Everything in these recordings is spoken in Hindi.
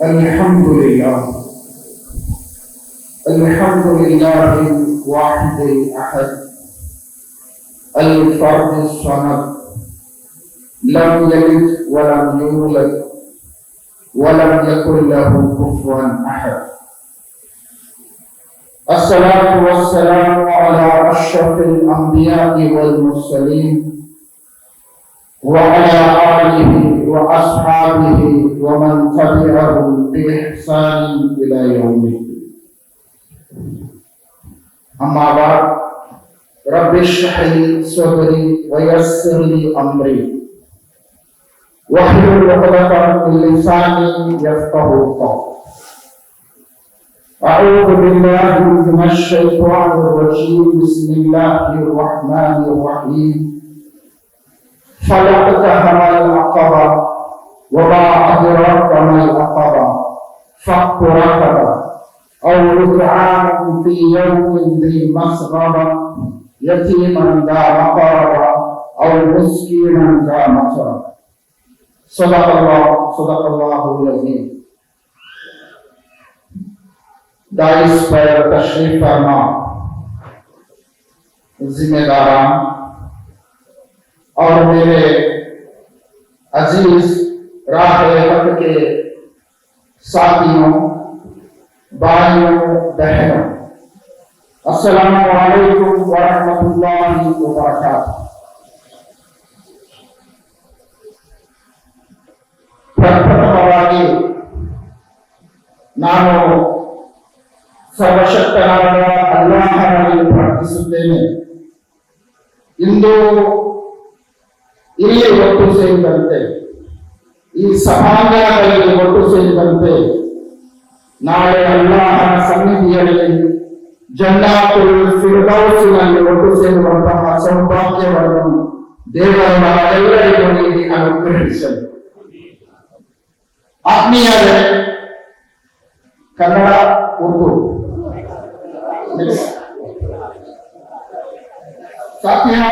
अल्हम्दुलिल्लाह अल्हम्दुलिल्लाहिल वाहिदिल अहद अल फर्दिस समद लम यलिद व लम यूलद व लम यकुल लहू कुफुवन अहद। अस्सलातु वस्सलामु अला अशरफिल अंबिया'i वल मुरसलीन व अला आलिहि व अस्हाबिहि व मन तबिअहुम बि इहसान इला यौमिद्दीन। अम्मा बाद रब्बि इश्रह ली सदरी व यस्सिर ली अमरी वहलुल उक़दतम मिन लिसानी यफ़क़हू क़ौली। अऊज़ु बिल्लाहि मिनश शैतानिर रजीम। बिस्मिल्लाहिर रहमानिर रहीम। फलक़तहमल अक़बा वमा अदराका मल अक़बा फ़क्कु रक़बा औ इत्आमुन फ़ी यौमिन ज़ी मस्ग़बा यतीमन ज़ा मक़रबा औ मिस्कीनन ज़ा मत्रबा। सदक़ल्लाहुल अज़ीम। दाइस पर तशरीफ फरमा जिम्मेदारान और मेरे अजीज राहे हक के साथियों, भाइयों, बहनों, अस्सलामु अलैकुम व रहमतुल्लाहि व बरकातुहू। ಪ್ರಪ್ರಥಮವಾಗಿ ನಾನು ಸರ್ವಶಕ್ತನಾದ ಅಲ್ಲಾಹನಲ್ಲಿ ಪ್ರಾರ್ಥಿಸುತ್ತೇನೆ, ಇಂದು ಇಲ್ಲಿ ಒಟ್ಟು ಸೇರಿದಂತೆ ಈ ಸಭಾಂಗಣಗಳಲ್ಲಿ ಒಟ್ಟು ಸೇರಿದಂತೆ ನಾಳೆ ಅಲ್ಲಾಹನ ಸನ್ನಿಧಿಯಲ್ಲಿ ಜನ್ನಾತುಲ್ ಫಿರ್ದೌಸಿನಲ್ಲಿ ಒಟ್ಟು ಸೇರುವಂತಹ ಸೌಭಾಗ್ಯವನ್ನು ದೇವರು ನಮ್ಮೆಲ್ಲರಿಗೂ ನೀಡಿ ಅನುಗ್ರಹಿಸಲಿ। ಆತ್ಮೀಯರೇ, कन्नड़ उर्दू साथियों,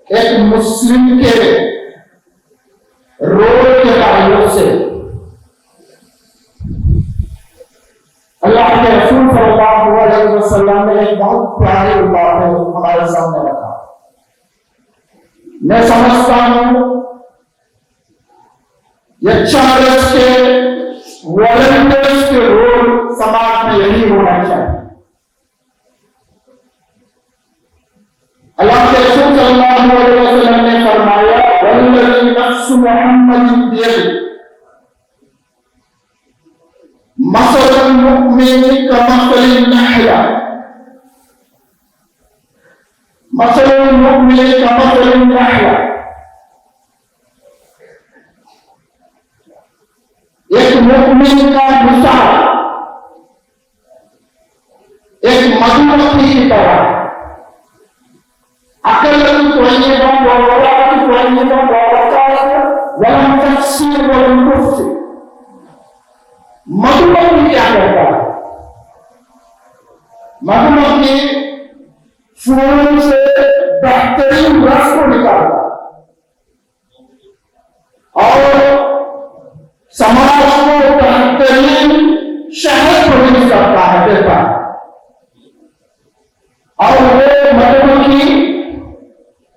एक मुस्लिम के रोल के ताल्लुक से अल्लाह के रसूल सल्लल्लाहु अलैहि वसल्लम ने एक बहुत प्यारी बात हमारे सामने रखा। मैं समझता हूं एचआरएस के वॉलंटियर्स के रोल समाज में यही होना चाहिए। अल्लाह के रसूल सल्लल्लाहु अलैहि वसल्लम ने फरमाया, वल्लज़ी नफ्सु मुहम्मदिन बियदिही मसलुल मुमिनि कमसलिन नहला मसलुल मुमिनि कमसलिन नहला। एक मुमिन का मिसाल एक मधुमक्खी की तरह है। अकलतु त्वय्यबन व वलादतु त्वय्यबन व वकालत वलम तफसीर वलम तुफसीर। मधुमक्खी क्या करता है? मधुमक्खी फूल से बेहतरीन रस को निकालता और समाज को बेहतरीन शहर प्रोड्यूस करता है, देता है। और वो मधुमक्खी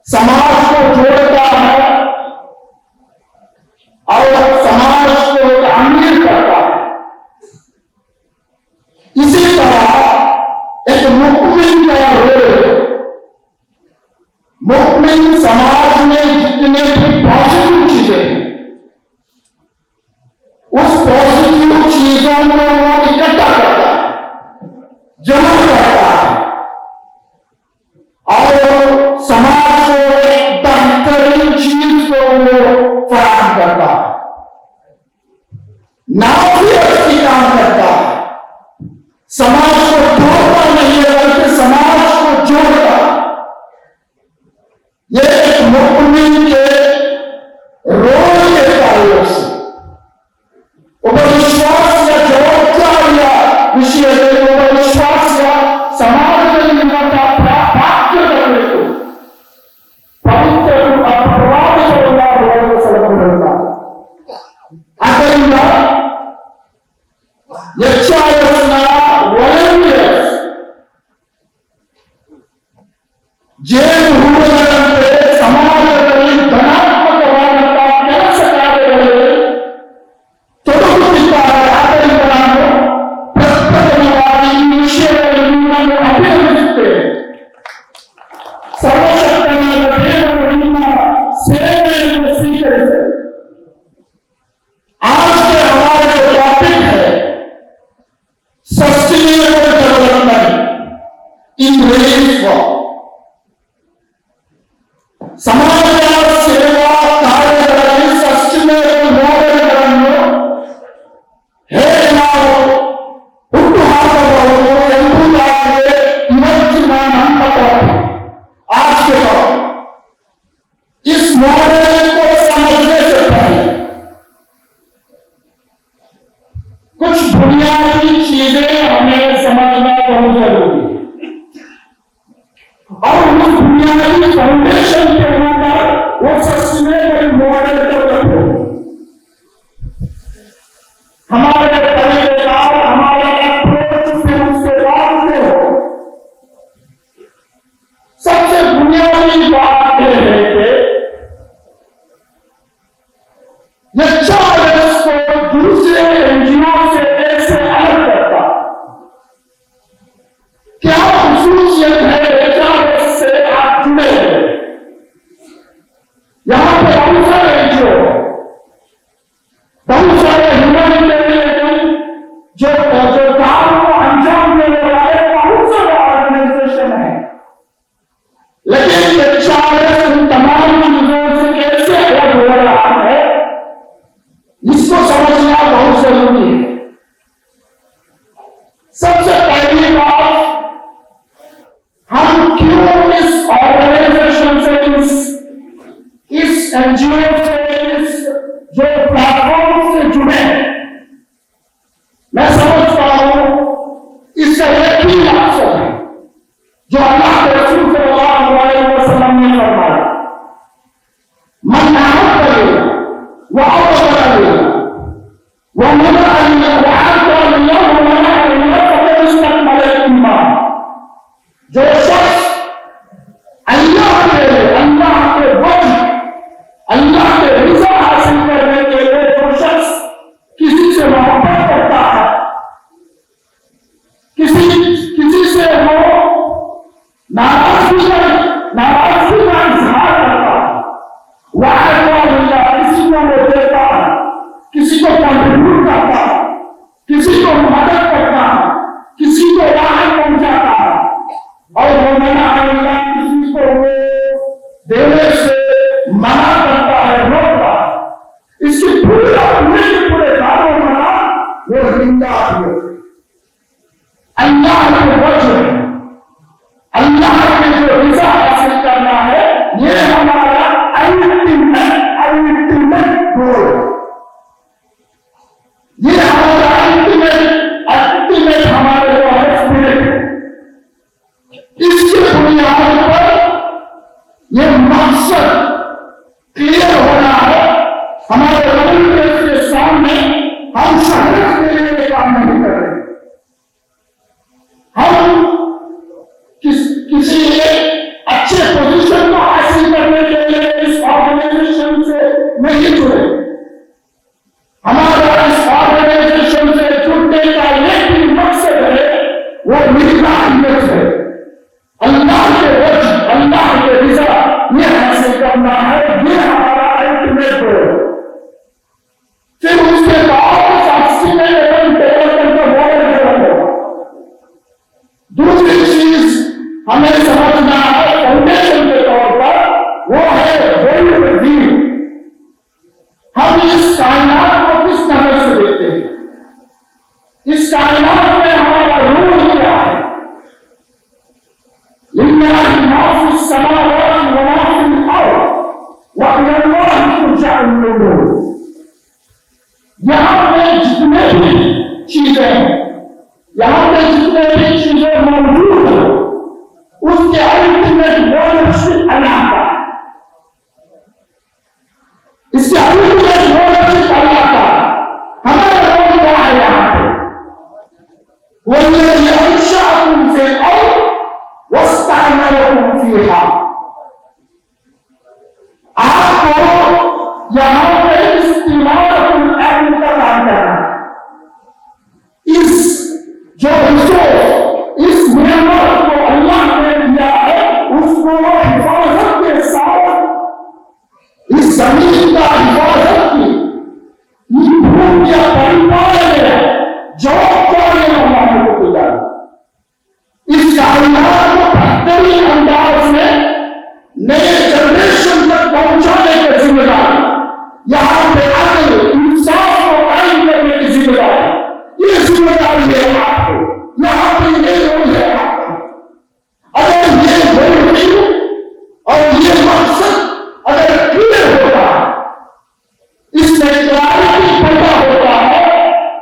समाज को जोड़ता है और समाज को अमीर करता है। इसी तरह एक मुमिन का रोल, मुमिन समाज में जितने भी पॉजिटिव चीजें हैं उस पॉजिटिव चीजों को वो इकट्ठा करता है, जमा करता है और समाज को एक बेहतरीन चीज को वो फराहम करता है। नाफियत काम करता है, समाज को तोड़ता नहीं है बल्कि समाज को जोड़ता है। ये एक मुमिन के रोल के ताल्लुक से उपविश्वास या जवाबदारिया विषय उपविश्वास या समाज में निर्माता प्राप्त करने को पवित्र ಜೇನುಹುಳುಗಳಂತೆ ಸಮಾಜದಲ್ಲಿ ಧನಾತ್ಮಕವಾದಂತಹ ಕೆಲಸ ಕಾರ್ಯಗಳಲ್ಲಿ ತೊಡಗುತ್ತಿದ್ದಾರೆ. ಆದ್ದರಿಂದ ನಾನು ಪ್ರಪ್ರಥಮವಾಗಿ ಈ ವಿಷಯದಲ್ಲಿ ನಾನು ಅಭಿನಂದಿಸುತ್ತೇನೆ. ಸರ್ವಶಕ್ತನಾದ ದೇವರು ನಿಮ್ಮ ಸೇವೆಯನ್ನು ಸ್ವೀಕರಿಸಲಿ. आज के हमारे जो टॉपिक है sustainable development in relief work. ಸಮಾಜ ಸೇವಾ ಕಾರ್ಯಗಳಲ್ಲಿ ಸಸ್ಟೈನೇಬಲ್ ಮಾಡೆಲ್ಗಳನ್ನು ಹೇಗೆ ನಾವು ಹುಟ್ಟು ಹಾಕಬಹುದು ಎಂಬುದಾಗಿ ಇವತ್ತಿನ ನಮ್ಮ ಟಾಪಿಕ್. आज के टॉपिक इस मॉडल को समझने से पहले कुछ बुनियादी चीजें हमें समझना बहुत जरूरी है और उस बुनियादी फाउंडेशन के अंदर वो सस्टेनेबल मॉडल डेवलप हो. हमारे तरीकेकार, हमारे अप्रोच से उसके बाद से हो. सबसे बुनियादी बात यह है कि ये चार्टर्स को दूसरे एनजीओ से कैसे अलग करता, क्या खुसूसियत है चार्टर्स से आप जुड़े हैं. यहां पे बहुत सारे एनजीओ, बहुत सारे ह्यूमैनिटेरियन जो काम को अंजाम देने वाले बहुत सारे ऑर्गेनाइजेशन है. लेकिन ये चार्टर्स उन तमाम चीजों से कैसे अलग हो रहा है इसको समझना बहुत जरूरी है. सबसे पहली बात, हम क्यों इस ऑर्गेनाइजेशन से, इस एनजीओ से, इस जो प्लेटफॉर्म से जुड़े हैं. मैं समझता हूं इसका एक ही मकसद है जो अल्लाह के रसूल सल्लल्लाहु अलैहि वसल्लम ने फरमाया, मन अहद करेगा वह करेगा वह मना जो शख्स अल्लाह के वजह, अल्लाह के रिज़ा हासिल करने के लिए जो शख्स किसी से मोहब्बत करता है, किसी से वो नाराजगी का इजहार करता है, वह किसी को वो देता है, किसी को कंट्रीब्यूट करता है, किसी को मदद करता है, किसी को राहत पहुंचाता है और वो मना किसी को वो देने से मना करता है, रोकता है. इसकी पूरे दारों मना वो जिंदा है. अल्लाह के वजह, अल्लाह के जो रिज़ा हासिल करना है, ये हमारा अल्टीमेट गोल, ये हमारा अल्टीमेट हमारे जो है स्पिरिट. इसके बुनियाद पर यह मकसद क्लियर होना है. हमारे रवैये के सामने हम शहरत के लिए काम नहीं कर रहे. हम किसी अच्छे पोजीशन को हासिल करने के लिए इस ऑर्गेनाइजेशन से नहीं जुड़े. हमारा इस ऑर्गेनाइजेशन से जुड़ने का एक ही मकसद है, वो मिलनाहियत है. अल्लाह के वजह, अल्लाह के रिज़ा ये हासिल करना है, ये हमारा अल्टीमेट गोल. फिर उसके बाद सस्टेनेबल डेवलपमेंट का मॉडल डेवलप होगा. दूसरी चीज हमें समझना है फाउंडेशन के तौर पर, वो है वर्ल्ड व्यू. हम इस कायनात को किस तरह से देखते हैं, इस कायनात में हमारा रोल क्या है. लिल्लाहि मा फिस समावाति व मा फिल अर्द व इलल्लाहि तुरजअुल उमूर. यहां पे जितने भी चीजें हैं, यहां पे जितने भी चीजें मौजूद हैं, उसके अल्टीमेट ओनरशिप अल्लाह का. इसके अल्टीमेट ओनरशिप अल्लाह का. हमारा रोल क्या है यहां पे? वल्लज़ी अंशअकुम फिल अर्द वस्तअमरकुम नसीहा। आपको यहां पे इस्तिमारुल इल्म का काम करना है। इस जो इस नेमत को अल्लाह ने दिया है उसको हिफाजत के साथ इस जमीन का हिफाजत की भूमि का परिपालन है जवाबदारी अल्लाह को दिया। इस कामयाब को बेहतरीन अंदाज में नए जनरेशन तक पहुंचाने की जिम्मेदारी, यहां पे अदल इंसाफ को कायम करने की जिम्मेदारी, ये जिम्मेदारी है आपको। यहां पे ये रोल है आपका। अगर ये गोल नहीं और ये मकसद अगर क्लियर होता है, इसमें क्लैरिटी पैदा होता है,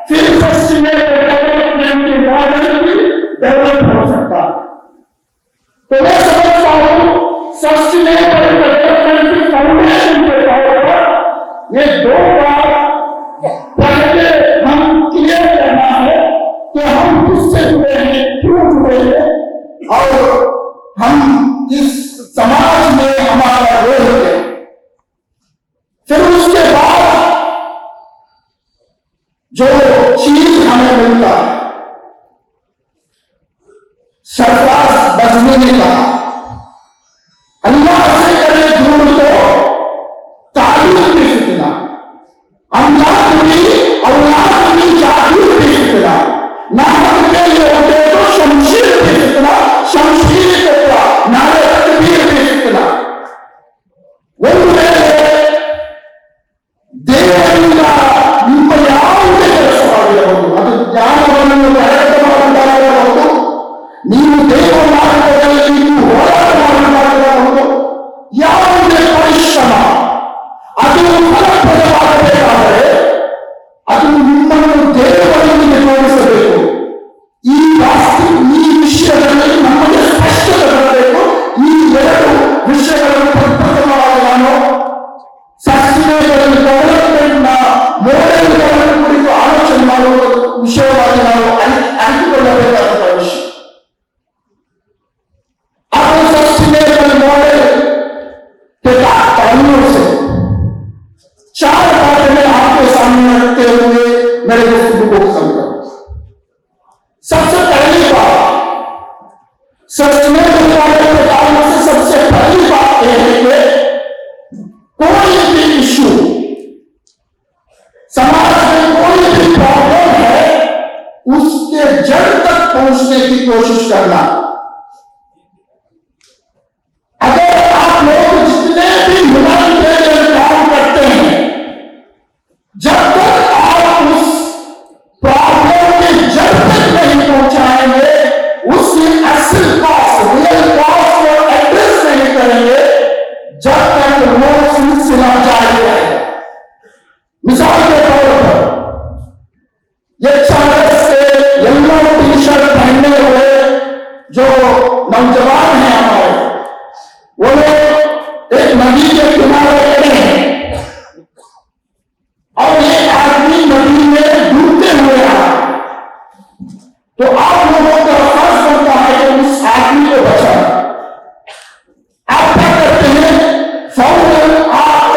फिर सस्टेनेबल डेवलपमेंट के मॉडल भी डेवलप हो सकता है। तो मैं समझता हूं सस्टेनेबल डेवलपमेंट की फाउंडेशन के तौर पर ये दो बात पहले हम क्लियर करना है कि हम किससे जुड़े हैं, क्यों जुड़े हैं और हम इस समाज में हमारा रोल है। फिर उसके बाद जो चीज हमें मिलता है, सरफराज बजने ने कहा अल्लाह से करे दूर तो तालीम की फितना, अल्लाह भी जाहिर की फितना, नाम के लिए होते तो शमशीर की फितना, शमशीर के नारे तकबीर की फितना। ಒಂದು ವೇಳೆ ದೇವರಿಂದ ನಿಮ್ಮ ಯಾವುದೇ ಕೆಲಸವಾಗಿರಬಹುದು, ಅದು ಜ್ಞಾನವನ್ನು ಪ್ರಯತ್ನ ಮಾಡುವುದಾಗಿರಬಹುದು, ನೀವು ದೇವ ಮಾರ್ಗದಲ್ಲಿ ನೀವು ಹೋರಾಟ ಮಾಡುವುದಾಗಿರಬಹುದು, ಯಾವುದೇ ಪರಿಶ್ರಮ ಅದು ಫಲಪ್ರದವಾಗಬೇಕಾದರೆ ಅದು ನಿಮ್ಮನ್ನು ದೇವರೊಂದಿಗೆ ಜೋಡಿಸಬೇಕು। ಈ ವಿಷಯದಲ್ಲಿ ನಮಗೆ ಸ್ಪಷ್ಟತೆ ಬರಬೇಕು। ಈ ಎರಡು ವಿಷಯಗಳನ್ನು ಪ್ರಪ್ರಥಮವಾಗಿ ನಾನು ಸಸ್ಟೈನೇಬಲ್ ಡೆವಲಪ್ಮೆಂಟ್ನ ಮೋಡೆಲ್ಗಳನ್ನು ಕುರಿತು ಆಲೋಚನೆ ಮಾಡುವ ವಿಷಯವಾಗಿ ನಾವು ಅರಿತುಕೊಳ್ಳಬೇಕಾದ ವಿಷಯ। अब सस्टेनेबल मॉडल के पहलुओं से चार बातें मैं आपके सामने रखते हुए मेरे गुफ्तगू को खत्म करूं। सबसे पहली बात, सस्टेनेबल मॉडल के ताल्लुक से सबसे पहली बात यह है कि कोई भी इशू, समाज में कोई भी प्रॉब्लम है, उसके जड़ तक पहुंचने की कोशिश करना। अगर आप लोग जितने भी ह्यूमैनिटेरियन काम करते हैं, जब तक आप उस प्रॉब्लम के जड़ तक नहीं पहुंचाएंगे, उसकी असल कॉस्ट, रियल कॉस्ट को एड्रेस नहीं करेंगे, जब तक वो सिलसिला जारी रहेगा। मिसाल के तौर पर ये चादर से येलो टी शर्ट पहने हुए जो नौजवान हैं हमारे, वो लोग एक नदी के किनारे खड़े हैं और ये आदमी नदी में डूबते हुए आ, तो आप लोगों का फर्ज बनता है कि उस आदमी को बचाएं। आप क्या करते हैं, फौरन आप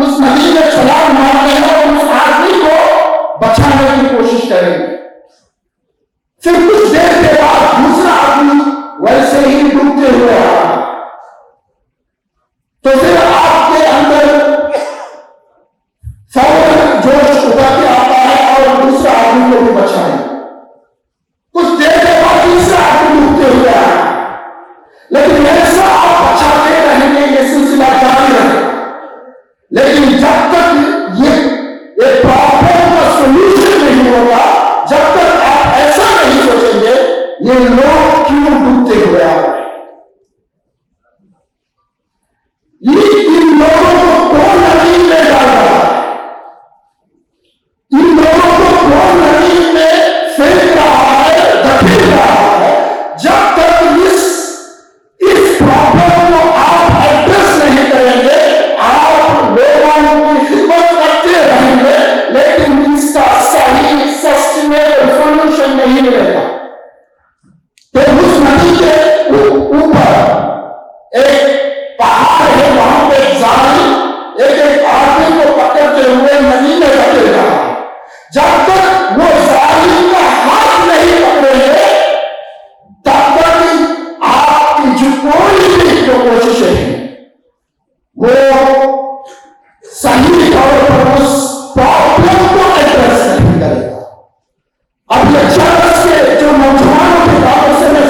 उस नदी में छलांग मारते हैं और उस आदमी को बचाने की कोशिश करेंगे। फिर कुछ देर के बाद दूसरा आदमी वैसे ही डूबते हुए आ रहा है, तो फिर आपके अंदर फौरन जोश उभर के आता है और दूसरा आदमी को भी बचाएं। कुछ देर के बाद तीसरा आदमी डूबते हुए आ रहा है, लेकिन ऐसा आप बचाते रहेंगे, ये सिलसिला जारी रहेगा। लेकिन जब तक ये प्रॉब्लम का सोल्यूशन नहीं होगा, जब तक आप ऐसा नहीं सोचेंगे ये लोग क्यों डूबते हुए आ रहे हैं, ये इन लोगों को कौन नदी में डाल रहा है, इन लोगों को कौन नदी में फेंक रहा है, धकेल रहा है, जब तक इस प्रॉब्लम को आप एड्रेस नहीं करेंगे, आप लोगों की खिदमत करते रहेंगे, लेकिन इसका सही सस्टेनेबल सॉल्यूशन नहीं मिलेगा। तो उस नदी के ऊपर एक हुए मदीने बचेगा। जब तक वो जालिम का हाथ नहीं पकड़ेंगे तब तक आपकी जो कोई भी जो कोशिशें हैं वो सही तौर पर उस प्रॉब्लम को एड्रेस नहीं करेगा। अब ये चर्च के जो नौजवानों के बारे से मैं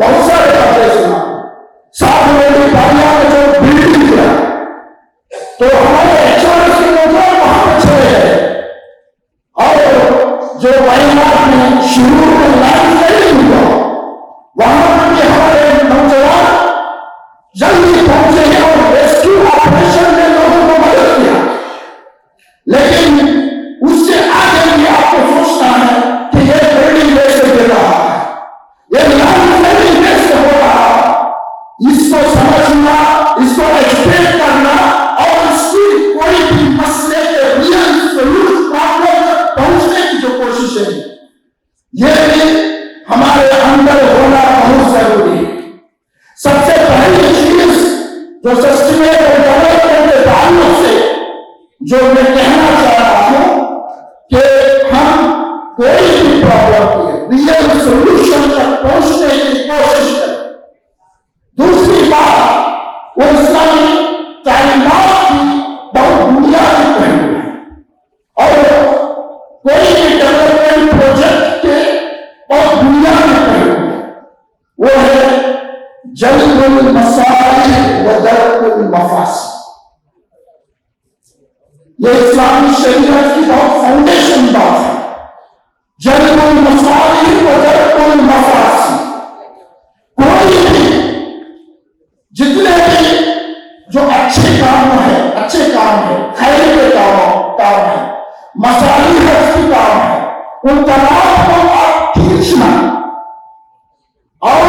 बहुत सारे बातें सुना, साथ में भाइयों ने जो बिल्डिंग किया तो हमारे चर्च के नौजवान वहां पर चले गए और जो वायनाड में शुरू में लाइन नहीं हुआ वहां पर भी हमारे नौजवान जल्दी पहुंचे हैं और रेस्क्यू ऑपरेशन में लोगों को मदद किया। लेकिन उससे आगे भी आपको सोचना है कि ये बिल्डिंग कैसे गिर रहा है, ये लाइन नहीं कैसे हो रहा, इसको समझना, इसको एक्सप्लेन करना और इसकी कोई भी मसले के रियल सोल्यूशन प्रॉब्लम तक पहुंचने की जो कोशिश है ये भी हमारे अंदर होना बहुत जरूरी है। सबसे पहली चीज जो सस्टेनेबल डेवलपमेंट के ताल्लुक से जो मैं कहना चाह रहा हूं कि हम कोई भी प्रॉब्लम की रियल सोल्यूशन तक पहुंचने की कोशिश करें। दूसरी बात, वो इस्लामी तालीमात की बहुत बुनियादी पहलू है और कोई भी डेवलपमेंट प्रोजेक्ट के बहुत बुनियादी पहलू है, वो है जल्बुल मसालिह व दरकुल मफासिद। ये इस्लामी शरीयत की बहुत फाउंडेशन बात है। जल्बुल मसालिह व दरकुल मफासिद, कोई भी जितने भी जो अच्छे काम है खैर के काम है, मसालिह की काम है, उन तमाम को आप खींचना और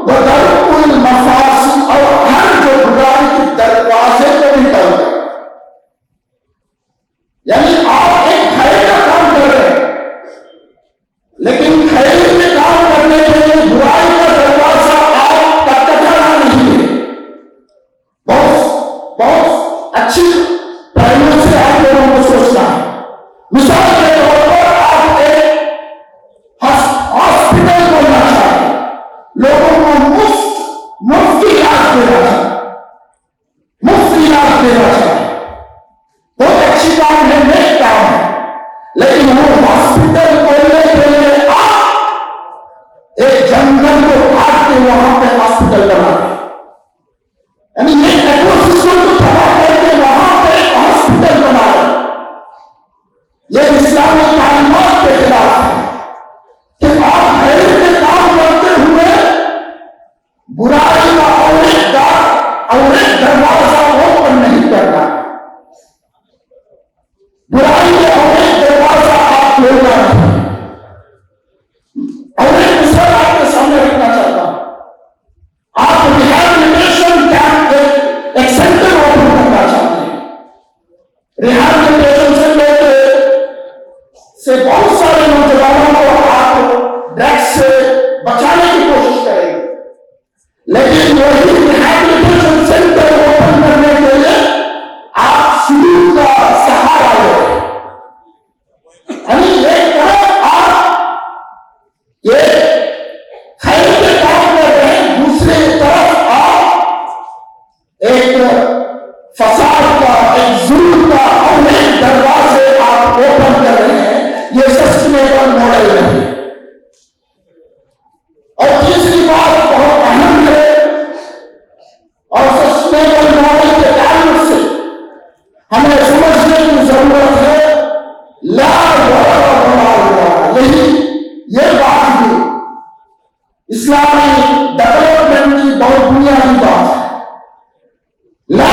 दरकुल मफासिद और हर जो बुराई के दरवाजे को भी बंद करें। यानी आप एक खैर का काम कर रहे हैं लेकिन खैर के काम करने के लिए बुराई का दरवाजा आप कटकटाना नहीं है। बहुत अच्छी पहलू से आप लोगों को सोचना है। मिसाल के तौर पर आप एक हॉस्पिटल खोलना चाहें, लोगों को मुफ्त इलाज देना चाहें, बहुत अच्छी काम है, नेक काम है, लेकिन वो हॉस्पिटल खोलने के लिए आप एक जंगल को काट के वहां पे हॉस्पिटल बना रहे, यानी ये इकोसिस्टम को तबाह करके वहां पे हॉस्पिटल बना रहे। ये इस्लामी तालीमात के खिलाफ है कि आप खैर के काम करते हुए बुराई का और एक दरवाजा ओपन नहीं करना, बुराई का और एक दरवाजा आप खोलना नहीं। और एक मिसाल आपके सामने रखना चाहता हूं, आप रिहैबिलिटेशन कैंप एक सेंटर ओपन करना चाहते हैं। रिहैबिलिटेशन सेंटर से बहुत सारे नौजवानों को आप ड्रग्स से बचाने की कोशिश करेंगे, लेकिन वही रिहैबिलिटेशन सेंटर ओपन करने के लिए आप सूद का सहारा लें। यानी एक तरफ आप ये खैर के काम कर रहे हैं, दूसरी तरफ आप एक फसाद का, एक जुल्म का और एक दरवाजे आप ओपन कर रहे हैं। ये सस्टेनेबल मॉडल नहीं। और तीसरी बात बहुत अहम है और सस्टेनेबल मॉडल के ताल्लुक से हमें समझने की जरूरत है। ला यही ये बात भी इस्लामी डेवलपमेंट की बहुत बुनियादी बात है। ला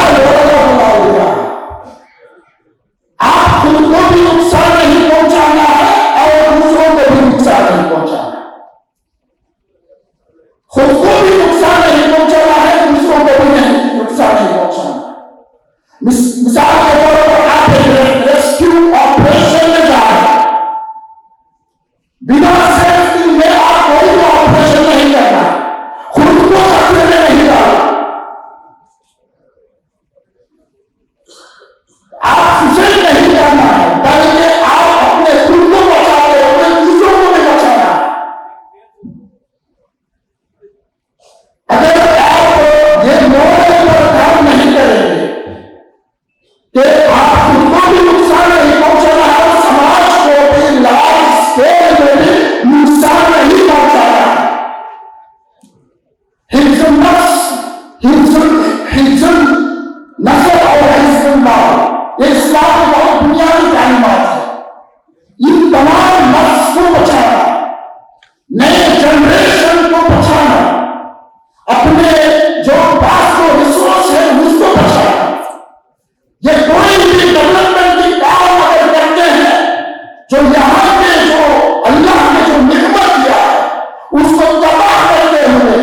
आप खुद को भी नुकसान नहीं पहुंचाना है और दूसरों को भी नुकसान नहीं पहुंचाना है। खुद को भी नुकसान नहीं पहुंचाना है, दूसरों को भी नुकसान नहीं पहुंचाना। मिसाल के तौर पर आप एक रेस्क्यू ऑपरेशन में जा रहे हैं, बिना सेफ्टी में आप कोई ऑपरेशन नहीं करना। इस्लाम की बहुत बुनियादी तालीमात है। इन तमाम नफ्स को बचाना, नए जनरेशन को बचाना, अपने जो पास को रिसोर्स है उसको बचाना। ये कोई भी डेवलपमेंट की काम अगर करते हैं, जो यहाँ पे जो अल्लाह ने जो निकमत दिया है उसको तबाह करते हुए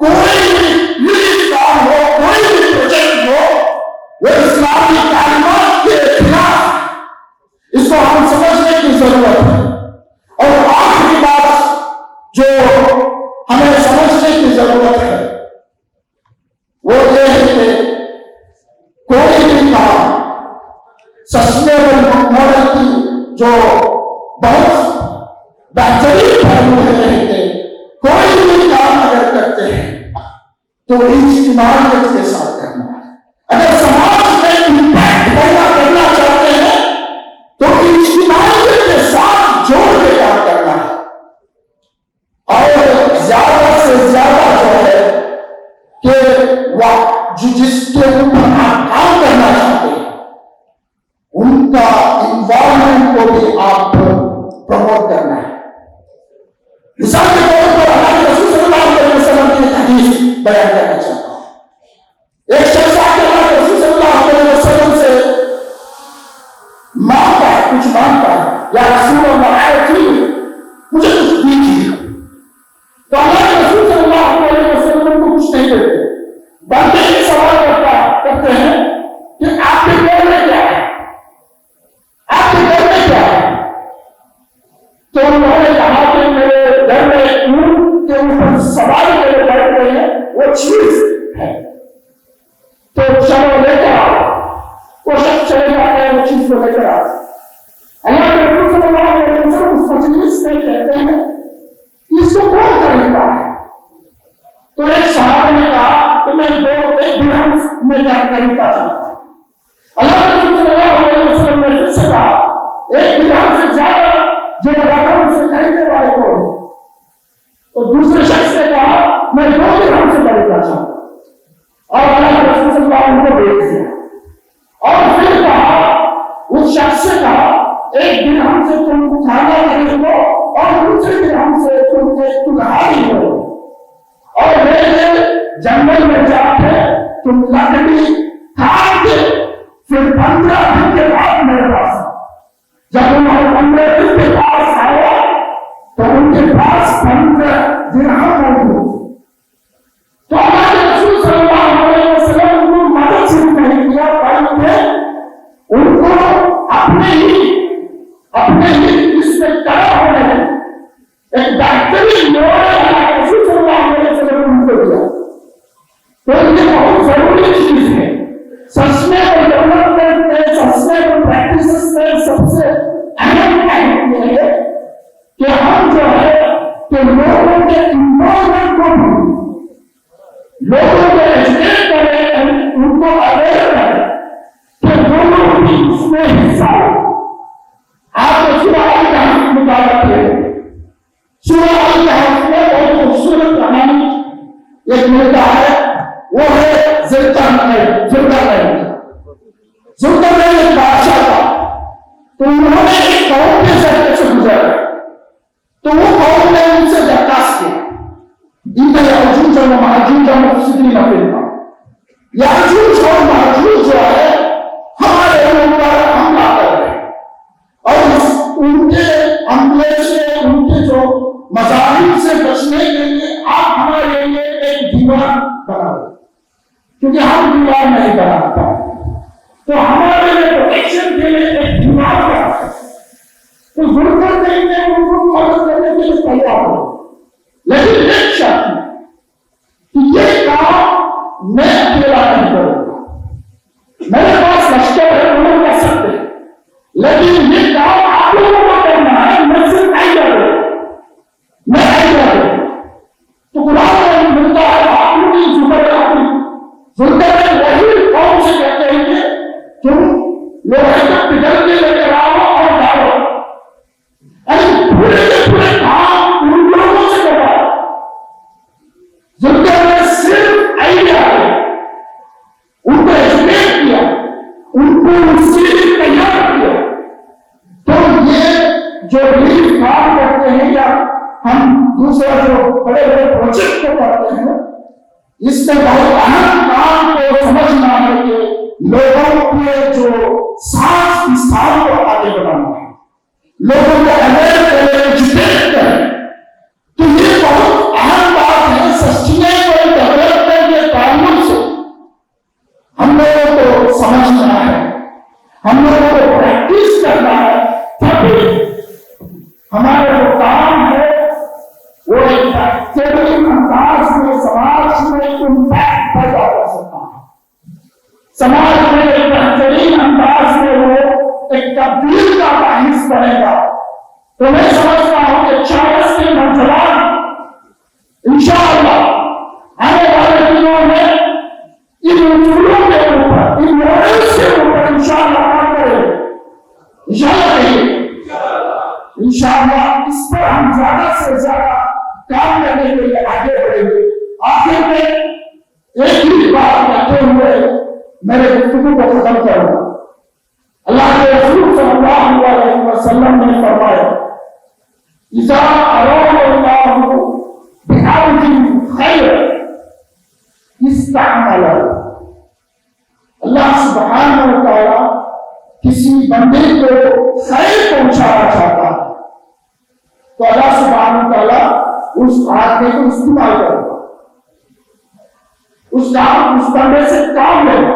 कोई भी काम हो, कोई भी प्रोजेक्ट हो, वो इस्लामी तालीमात के खिलाफ, इसको हम समझने की जरूरत है। और आखिरी बात जो हमें समझने की जरूरत है वो ये है कि कोई भी काम सस्टेनेबल मॉडल की जो बहुत बेहतरीन पहलू है, कोई भी काम अगर करते हैं तो इज्तिमाइयत के साथ करना है। अगर समाज में इम्पैक्ट पैदा करना चाहते हैं तो इज्तिमाइयत के साथ जोड़ के काम करना है। और ज्यादा से ज्यादा जो है कि जो जिसके ऊपर आप काम करना चाहते हैं उनका इन्वॉल्वमेंट को भी आपको प्रमोट करना है। मिसाल के तौर पर हमारे रसूल सल्लल्लाहु अलैहि वसल्लम की एक हदीस बयान करना चाहता हूं। एक शख्स आके हमारे रसूल सल्लल्लाहु अलैहि वसल्लम से मांगता है, कुछ मांगता है, या रसूल अल्लाह मुझे कुछ दीजिए। तो हमारे रसूल सल्लल्लाहु अलैहि वसल्लम को कुछ नहीं देते, बल्कि एक सवाल करते हैं कि आपके घर में क्या है, आपके घर में क्या है। तो उन्होंने कहा कि मेरे घर में ऊंट के ऊपर सवारी मेरे बैठ रहे हैं, वो चीज है, तो चलो लेकर आओ। वो शख्स चले जाते हैं, वो चीज को लेकर आओ। अल्लाह के रसूल सल्लल्लाहु अलैहि वसल्लम उस मजलिस में कहते हैं इसको कौन खरीदता है। तो एक सहाबा ने कहा कि मैं एक दिरहम में खरीदता था। अल्लाह के रसूल सल्लल्लाहु अलैहि वसल्लम ने फिर से कहा एक दिरहम से ज्यादा जो रकम से खरीदने वाले को। तो दूसरे शख्स ने कहा मैं 2 दिरहम से खरीदना चाहता हूं। और अल्लाह के रसूल सल्लल्लाहु अलैहि वसल्लम को भेज दिया। और फिर कहा उस शख्स से कहा 1 दिरहम से तुम खाना खरीद लो और दूसरे दिरहम से तुम एक कुल्हाड़ी लो, और मेरे जंगल में जाके तुम लकड़ी काट के फिर 15 दिन के बाद मेरे पास, जब उन्होंने 15 दिन के पास आया तो उनके पास 15 दिरहम मौजूद। तो हमारे रसूल सल्लल्लाहु अलैहि वसल्लम उनको मदद सिर्फ नहीं किया, बल्कि उनको अपने ही इसमें कड़ा होने एक बेहतरीन मॉडल रसूल सल्लल्लाहु अलैहि वसल्लम उनको दिया। तो ये बहुत जरूरी चीज है। सस्टेनेबल डेवलपमेंट में, सस्टेनेबल प्रैक्टिसेस में सबसे अहम पॉइंट ये है कि हम जो है कि लोगों के इन्वॉल्वमेंट को भी, लोगों को एजुकेट करें, उनको अवेयर करें कि दोनों भी इसमें हिस्सा हो। आपको सूरह अल-कहफ मुताबिक है, सूरह अल-कहफ में बहुत खूबसूरत कहानी एक मिलता है, वो है जुल्करनैन एक बादशाह था। तो उन्होंने एक कौम के जरिए से गुजरा, तो वो कौम ने उनसे दरखास्त किया इनका याजूज और माजूज और मुफसिदीन फिल याजूज और माजूज जो है हमारे ऊपर हमला कर रहे हैं, और उनके हमले से, उनके जो मज़ाहिर से बचने के लिए आप हमारे लिए एक दीवार बनाओ, क्योंकि हम दीवार नहीं बना पाते, तो हमारे लिए प्रोटेक्शन के लिए एक दीवार बनाओ। तो जुल्करनैन ने उनको मदद करने के लिए तैयार हो, लेकिन एक शर्त कि ये काम मैं अकेला नहीं करूंगा। मेरे पास लश्कर है, वो लोग कर सकते हैं, लेकिन ये काम आप लोगों को करना है, मैं सिर्फ आइडिया दूंगा, मैं आइडिया दूंगा। तो कुरान में मिलता है आपकी जुल्करनैन वही कौम से कहते हैं कि तुम लोहे का पिघल के लेकर आओ और डालो, अरे पूरे के पूरे काम उन लोगों से करवाओ। जुल्करनैन सिर्फ आइडिया है, उनको एजुकेट किया, उनको उससे जो भी काम करते हैं या हम दूसरा जो बड़े बड़े प्रोजेक्ट को करते हैं, इसमें बहुत अहम काम को समझना है कि लोगों के जो सांस विस्तार को आगे बढ़ाना है, लोगों को अवेयर एजुकेट करें। तो ये बहुत अहम बात है। सस्टेनेबल डेवलपमेंट के कानून से हम लोगों को समझना है, हम लोगों को प्रैक्टिस करना है, तभी हमारा जो काम है वो एक बेहतरीन अंदाज में समाज में इम्पैक्ट पैदा कर सकता है, समाज में एक बेहतरीन अंदाज में वो एक तब्दील का बाहिस बनेगा। तो मैं समझता हूं कि 40 के नौजवान इंशाअल्लाह आने वाले दिनों में इन उसूलों के ऊपर, इन मॉडल्स के ऊपर इंशाअल्लाह काम करेंगे। इंशाअल्लाह इस पर हम ज्यादा से ज्यादा काम करने के लिए आगे बढ़ेंगे। आखिर में एक ही बात कहते हुए मेरे गुफ्तगू को खत्म करूंगा। अल्लाह के रसूल सल्लल्लाहु अलैहि वसल्लम ने फरमाया, इज़ा अरादल्लाहु बिअब्दिन खैर इस्तअमला। अल्लाह सुब्हानहु व तआला किसी बंदे को खैर पहुंचाना चाहता है तो अल्लाह सुब्हानहु व तआला उस आदमी को इस्तेमाल करेगा, उस बंदे से काम लेगा।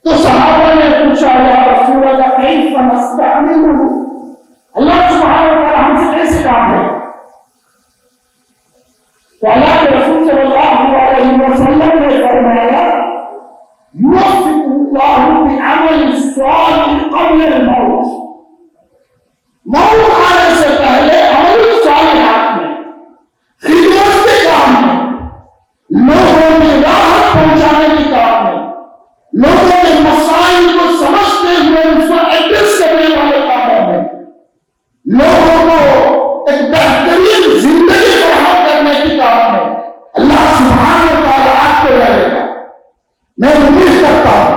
तो सहाबा ने पूछा, या रसूल अल्लाह कैफ नस्तअमिलु, अल्लाह सुब्हानहु व तआला हमसे कैसे काम लेगा? तो अल्लाह के रसूल सल्लल्लाहु अलैहि वसल्लम ने फरमाया, युवफ़्फ़िकुल्लाहु बिअमल सालिह क़ब्ल अल-मौत। मौत आने से पहले अमल सालिहात में, खिदमत के काम में, लोगों में राहत पहुंचाने के काम में, लोगों के मसाइल को समझते हुए उसको एड्रेस करने वाले कामों में, लोगों को एक बेहतरीन जिंदगी फराहम करने के काम में अल्लाह सुब्हानहु व तआला आपको रहेगा। मैं उम्मीद करता हूं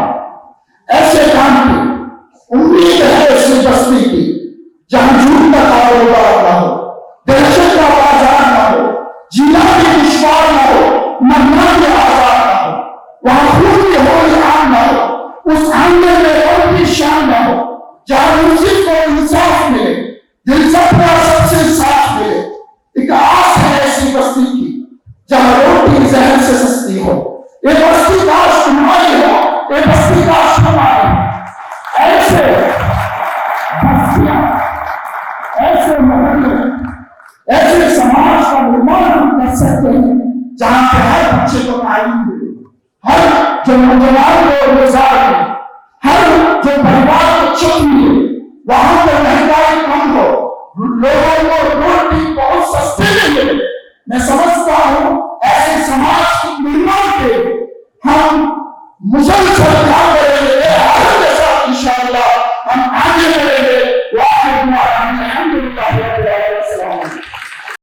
ऐसे काम की उम्मीद है ऐसी बस्ती की जहां झूठ का कारोबार ना हो, दहशत का बाजार ना हो, जिहादी दुश्मन ना हो, महंगाई के आजाद ना हो, वहां खून की होली आम ना हो, उस आंगन में और भी शान ना हो, जहां मुस्लिम को इंसाफ मिले, दिल सबका सबसे साफ मिले। एक आस है ऐसी बस्ती की जहां रोटी जहर से सस्ती हो, ये बस्ती का शुमारी हो, ये बस्ती का शुमारी। ऐसे बस्तियां, ऐसे मोहल्ले, ऐसे समाज का निर्माण हम कर सकते हैं जहां पे हर बच्चे को तालीम मिले, हर जो नौजवान को रोजगार